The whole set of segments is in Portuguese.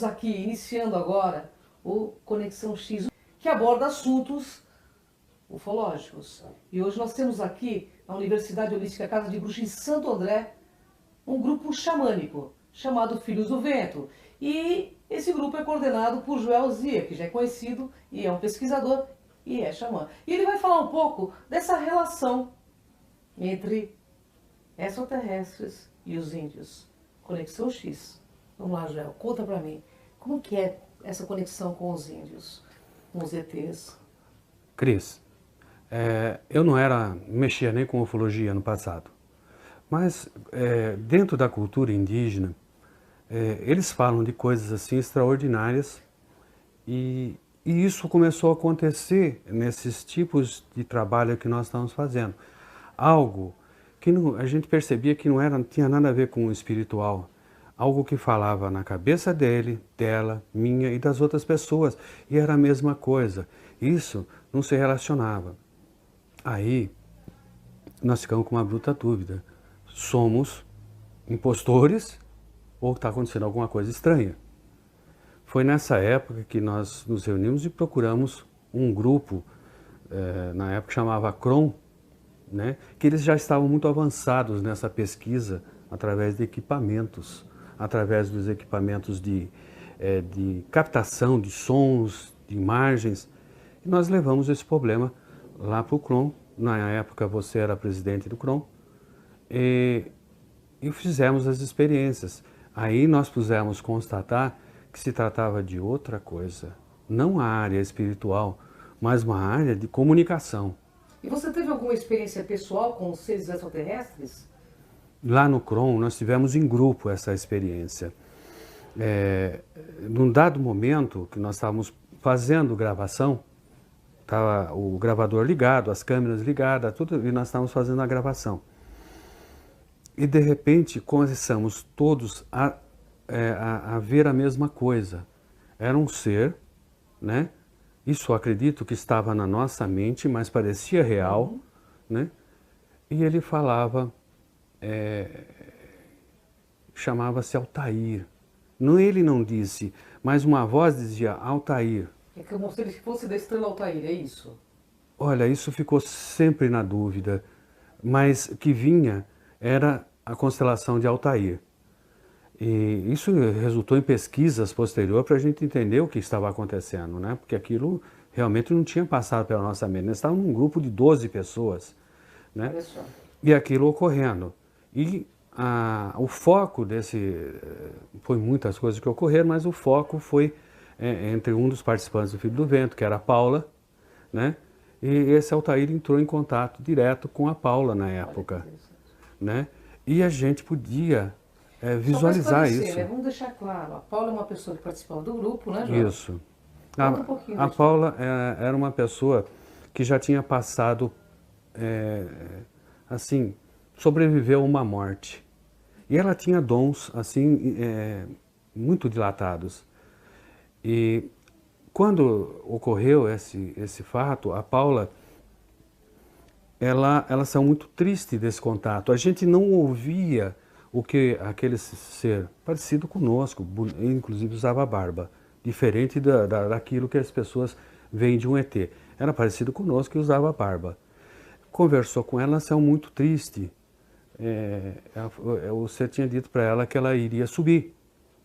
aqui iniciando agora o Conexão X, que aborda assuntos ufológicos. E hoje nós temos aqui na Universidade Holística Casa de Bruxa em Santo André um grupo xamânico chamado Filhos do Vento. E esse grupo é coordenado por Joel Zia, que já é conhecido e é um pesquisador e é xamã. E ele vai falar um pouco dessa relação entre extraterrestres e os índios. Conexão X. Vamos lá, Joel, conta pra mim. Como que é essa conexão com os índios, com os ETs? Cris, eu não mexia nem com ufologia no passado, mas dentro da cultura indígena, eles falam de coisas assim extraordinárias e isso começou a acontecer nesses tipos de trabalho que nós estamos fazendo. Algo que a gente percebia que não tinha nada a ver com o espiritual, algo que falava na cabeça dele, dela, minha e das outras pessoas, e era a mesma coisa. Isso não se relacionava. Aí nós ficamos com uma bruta dúvida: somos impostores ou está acontecendo alguma coisa estranha? Foi nessa época que nós nos reunimos e procuramos um grupo, na época chamava CRON, né, que eles já estavam muito avançados nessa pesquisa através de equipamentos, através dos equipamentos de captação de sons, de imagens. E nós levamos esse problema lá para o CRON. Na época você era presidente do CRON e fizemos as experiências. Aí nós pudemos constatar que se tratava de outra coisa, não a área espiritual, mas uma área de comunicação. E você teve alguma experiência pessoal com os seres extraterrestres? Lá no CRON nós tivemos em grupo essa experiência. Num dado momento que nós estávamos fazendo gravação, estava o gravador ligado, as câmeras ligadas, tudo, e nós estávamos fazendo a gravação. E de repente começamos todos a ver a mesma coisa. Era um ser, né? Isso eu acredito que estava na nossa mente, mas parecia real, né? E ele falava, chamava-se Altair. Ele não disse, mas uma voz dizia Altair. É como se ele fosse da estrela Altair, é isso? Olha, isso ficou sempre na dúvida, mas o que vinha era a constelação de Altair. E isso resultou em pesquisas posteriores para a gente entender o que estava acontecendo, né? Porque aquilo realmente não tinha passado pela nossa mente. Nós estávamos num grupo de 12 pessoas, né? Olha só. E aquilo ocorrendo. E o foco foi muitas coisas que ocorreram, mas o foco foi entre um dos participantes do Filho do Vento, que era a Paula, né? E esse Altair entrou em contato direto com a Paula na época, né? E a gente podia visualizar isso. Né? Vamos deixar claro, a Paula é uma pessoa que participava do grupo, né, João? Isso. Conta um pouquinho A Paula era uma pessoa que já tinha passado, assim, sobreviveu a uma morte. E ela tinha dons, assim, muito dilatados. E quando ocorreu esse fato, a Paula, ela saiu muito triste desse contato. A gente não ouvia o que aquele ser, parecido conosco, inclusive usava barba, diferente daquilo que as pessoas veem de um ET. Era parecido conosco e usava barba. Conversou com ela, saiu muito triste. O ser tinha dito para ela que ela iria subir.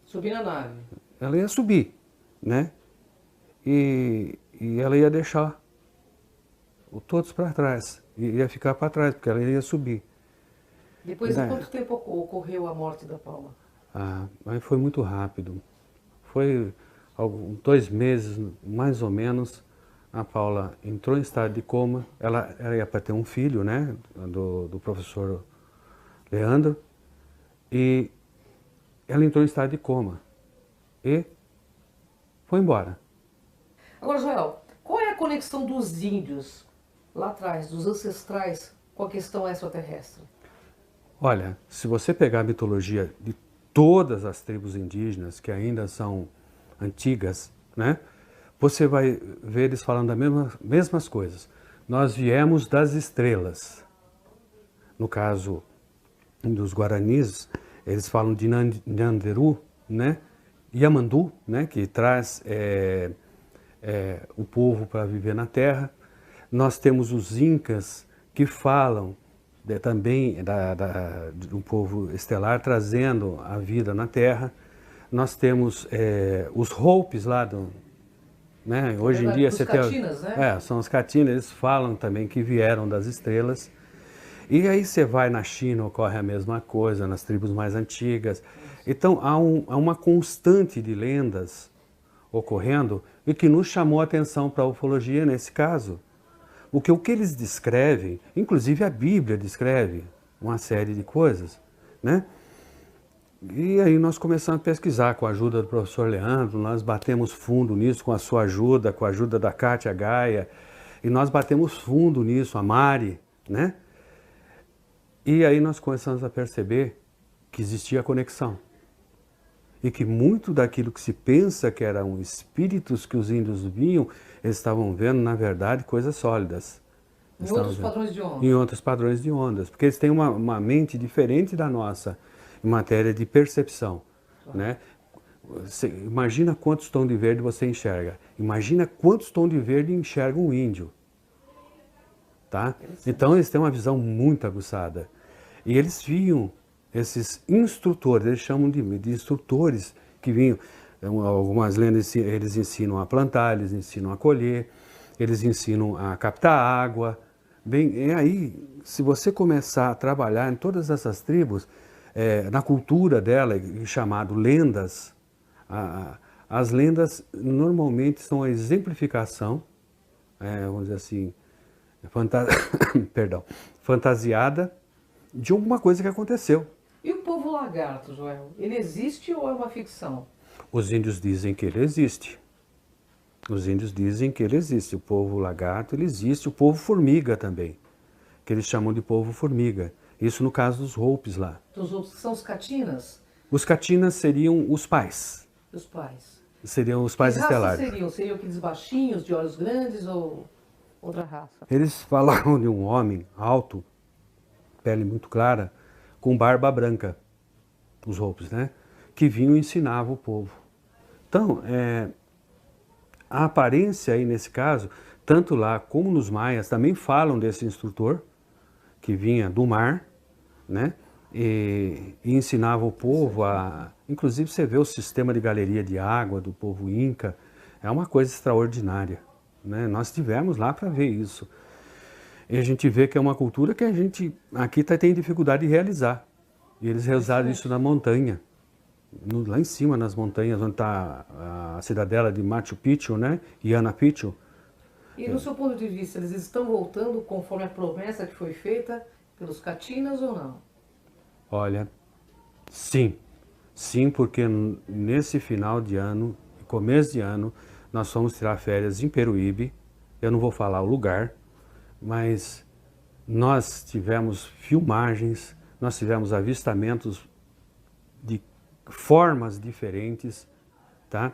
Subir na nave. Ela ia subir, né? E ela ia deixar todos para trás, ia ficar para trás, porque ela ia subir. Depois de quanto tempo ocorreu a morte da Paula? Mas foi muito rápido. Foi 2 meses, mais ou menos, a Paula entrou em estado de coma. Ela ia para ter um filho, né, do professor Leandro, e ela entrou em estado de coma e foi embora. Agora, Joel, qual é a conexão dos índios lá atrás, dos ancestrais, com a questão extraterrestre? Olha, se você pegar a mitologia de todas as tribos indígenas, que ainda são antigas, né, você vai ver eles falando das mesmas coisas. Nós viemos das estrelas. No caso dos Guaranis, eles falam de Nhanderu, né, Yamandu, né, que traz o povo para viver na terra. Nós temos os incas que falam também do povo estelar, trazendo a vida na terra. Nós temos os Hopis lá né? Hoje em dia Os Catinas, né? são os Catinas, eles falam também que vieram das estrelas. E aí você vai na China, ocorre a mesma coisa, nas tribos mais antigas. Então há uma constante de lendas ocorrendo e que nos chamou a atenção para a ufologia nesse caso. O que eles descrevem, inclusive a Bíblia descreve uma série de coisas, né? E aí nós começamos a pesquisar com a ajuda do professor Leandro, nós batemos fundo nisso com a sua ajuda, com a ajuda da Kátia Gaia, e nós batemos fundo nisso, a Mari, né? E aí nós começamos a perceber que existia conexão. E que muito daquilo que se pensa que eram espíritos que os índios viam, eles estavam vendo, na verdade, coisas sólidas. Em outros padrões de onda. Em outros padrões de ondas, porque eles têm uma mente diferente da nossa, em matéria de percepção, né? Imagina quantos tons de verde você enxerga. Imagina quantos tons de verde enxerga um índio. Tá? Então eles têm uma visão muito aguçada. E eles viam esses instrutores, eles chamam de instrutores que vinham. Algumas lendas eles ensinam a plantar, eles ensinam a colher, eles ensinam a captar água. Bem, e aí, se você começar a trabalhar em todas essas tribos, na cultura dela, chamado lendas, as lendas normalmente são a exemplificação, vamos dizer assim, perdão, fantasiada de alguma coisa que aconteceu. E o povo lagarto, Joel? Ele existe ou é uma ficção? Os índios dizem que ele existe. Os índios dizem que ele existe. O povo lagarto, ele existe. O povo formiga também, que eles chamam de povo formiga. Isso no caso dos Hopis lá. Os Hopis são os Catinas? Os Catinas seriam os pais. Os pais. Seriam os pais estelares. Seriam aqueles baixinhos, de olhos grandes ou outra raça? Eles falavam de um homem alto, pele muito clara, com barba branca, os Hopis, né? Que vinham e ensinavam o povo. Então, a aparência aí nesse caso, tanto lá como nos maias, também falam desse instrutor que vinha do mar, né? E ensinava o povo a... Inclusive você vê o sistema de galeria de água do povo inca, é uma coisa extraordinária, né? Nós estivemos lá para ver isso. E a gente vê que é uma cultura que a gente aqui tem dificuldade de realizar. E eles realizaram isso na montanha, lá em cima nas montanhas, onde está a cidadela de Machu Picchu, né? Yana Picchu. E no seu ponto de vista, eles estão voltando conforme a promessa que foi feita pelos Catinas ou não? Olha, sim. Sim, porque nesse final de ano, começo de ano, nós fomos tirar férias em Peruíbe. Eu não vou falar o lugar, mas nós tivemos filmagens, nós tivemos avistamentos de formas diferentes, tá?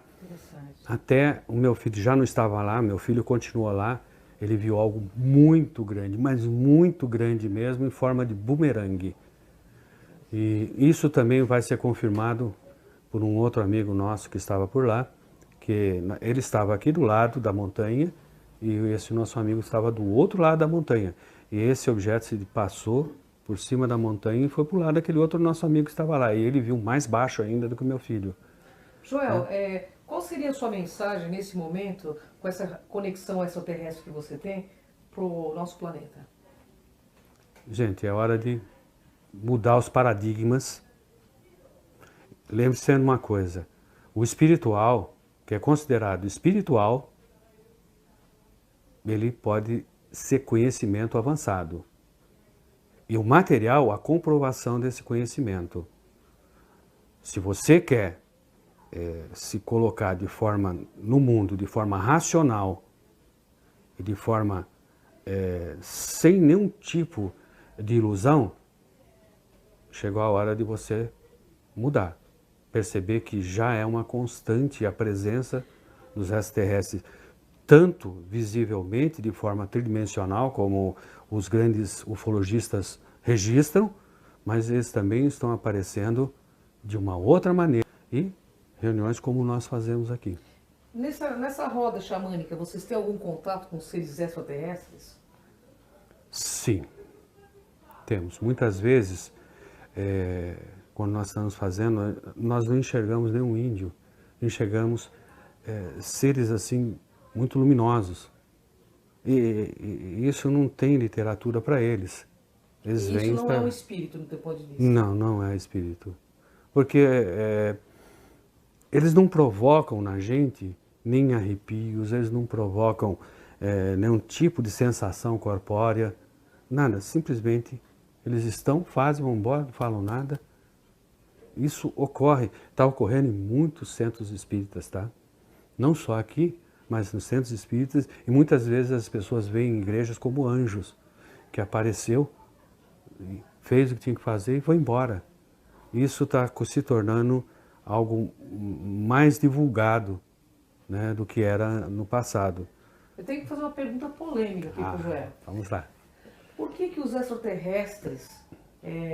Até o meu filho já não estava lá, meu filho continuou lá, ele viu algo muito grande, mas muito grande mesmo, em forma de bumerangue. E isso também vai ser confirmado por um outro amigo nosso que estava por lá, que ele estava aqui do lado da montanha e esse nosso amigo estava do outro lado da montanha. E esse objeto se passou por cima da montanha e foi para o lado daquele outro nosso amigo que estava lá. E ele viu mais baixo ainda do que o meu filho. Joel, qual seria a sua mensagem nesse momento, com essa conexão extraterrestre que você tem, para o nosso planeta? Gente, é hora de mudar os paradigmas. Lembre-se de uma coisa, o espiritual, que é considerado espiritual, ele pode ser conhecimento avançado. E o material, a comprovação desse conhecimento. Se você quer se colocar de forma, no mundo, de forma racional e de forma sem nenhum tipo de ilusão, chegou a hora de você mudar. Perceber que já é uma constante a presença dos extraterrestres, tanto visivelmente, de forma tridimensional, como os grandes ufologistas registram, mas eles também estão aparecendo de uma outra maneira. E reuniões como nós fazemos aqui. Nessa roda xamânica, vocês têm algum contato com seres extraterrestres? Sim, temos. Muitas vezes, quando nós estamos fazendo, nós não enxergamos nenhum índio, enxergamos seres assim muito luminosos. E isso não tem literatura para eles. Eles Isso vêm não é um espírito, no teu ponto de vista? Não, não é espírito. Porque eles não provocam na gente nem arrepios, eles não provocam nenhum tipo de sensação corpórea, nada. Simplesmente eles estão, fazem, vão embora, não falam nada. Isso ocorre, está ocorrendo em muitos centros espíritas, tá? Não só aqui, mas nos centros espíritas, e muitas vezes as pessoas veem igrejas como anjos, que apareceu, fez o que tinha que fazer e foi embora. Isso está se tornando algo mais divulgado, né, do que era no passado. Eu tenho que fazer uma pergunta polêmica aqui para o Joel. Vamos lá. Por que os extraterrestres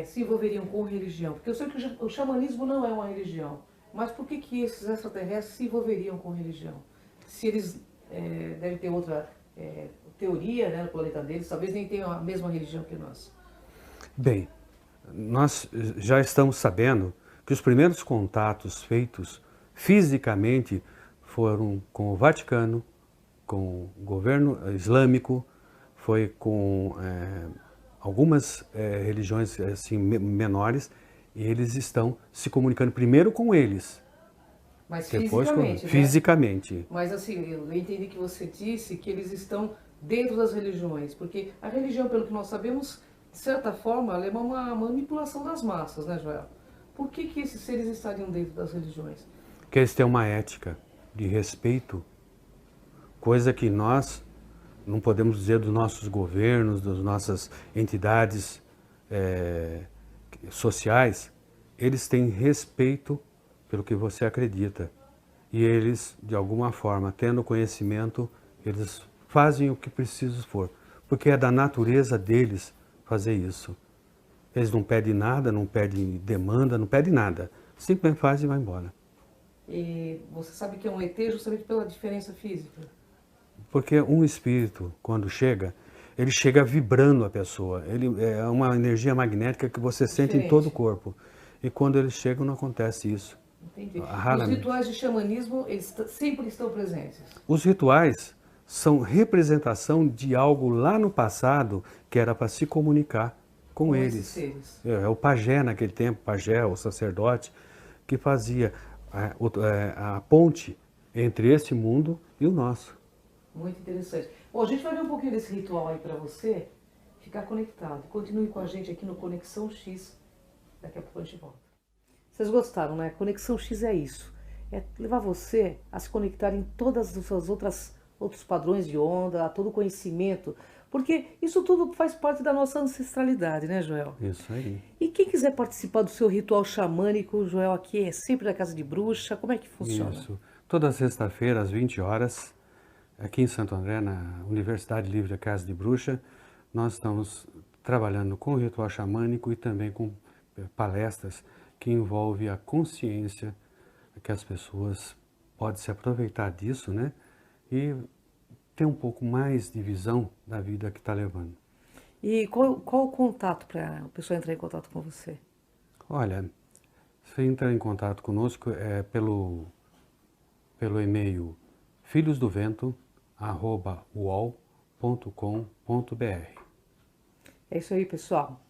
se envolveriam com religião? Porque eu sei que o xamanismo não é uma religião, mas por que esses extraterrestres se envolveriam com religião? Se eles devem ter outra teoria, né, no planeta deles, talvez nem tenham a mesma religião que nós. Bem, nós já estamos sabendo que os primeiros contatos feitos fisicamente foram com o Vaticano, com o governo islâmico, foi com algumas religiões assim, menores, e eles estão se comunicando primeiro com eles. Mas depois fisicamente, né? Fisicamente. Mas assim, eu entendi que você disse que eles estão dentro das religiões, porque a religião, pelo que nós sabemos, de certa forma, ela é uma manipulação das massas, né, Joel? Por que esses seres estariam dentro das religiões? Porque eles têm uma ética de respeito, coisa que nós não podemos dizer dos nossos governos, das nossas entidades sociais. Eles têm respeito pelo que você acredita. E eles, de alguma forma, tendo conhecimento, eles fazem o que preciso for. Porque é da natureza deles fazer isso. Eles não pedem nada, não pedem demanda, não pedem nada. Simplesmente fazem e vai embora. E você sabe que é um ET justamente pela diferença física? Porque um espírito, quando chega, ele chega vibrando a pessoa. Ele é uma energia magnética que você sente em todo o corpo. E quando eles chegam, não acontece isso. Entendi. Raramente. Os rituais de xamanismo, eles sempre estão presentes? Os rituais são representação de algo lá no passado que era para se comunicar com eles. Esses seres. É o pajé naquele tempo, pajé, o sacerdote, que fazia a ponte entre esse mundo e o nosso. Muito interessante. Bom, a gente vai ver um pouquinho desse ritual aí para você ficar conectado. Continue com a gente aqui no Conexão X. Daqui a pouco a gente volta. Vocês gostaram, né? Conexão X é isso. É levar você a se conectar em todas as suas outros padrões de onda, a todo o conhecimento. Porque isso tudo faz parte da nossa ancestralidade, né, Joel? Isso aí. E quem quiser participar do seu ritual xamânico, Joel, aqui é sempre da Casa de Bruxa. Como é que funciona? Isso. Toda sexta-feira, às 20 horas, aqui em Santo André, na Universidade Livre da Casa de Bruxa, nós estamos trabalhando com o ritual xamânico e também com palestras que envolvem a consciência, que as pessoas podem se aproveitar disso, né? E ter um pouco mais de visão da vida que está levando. E qual o contato para a pessoa entrar em contato com você? Olha, você entra em contato conosco pelo e-mail filhosdovento@uol.com.br. É isso aí, pessoal.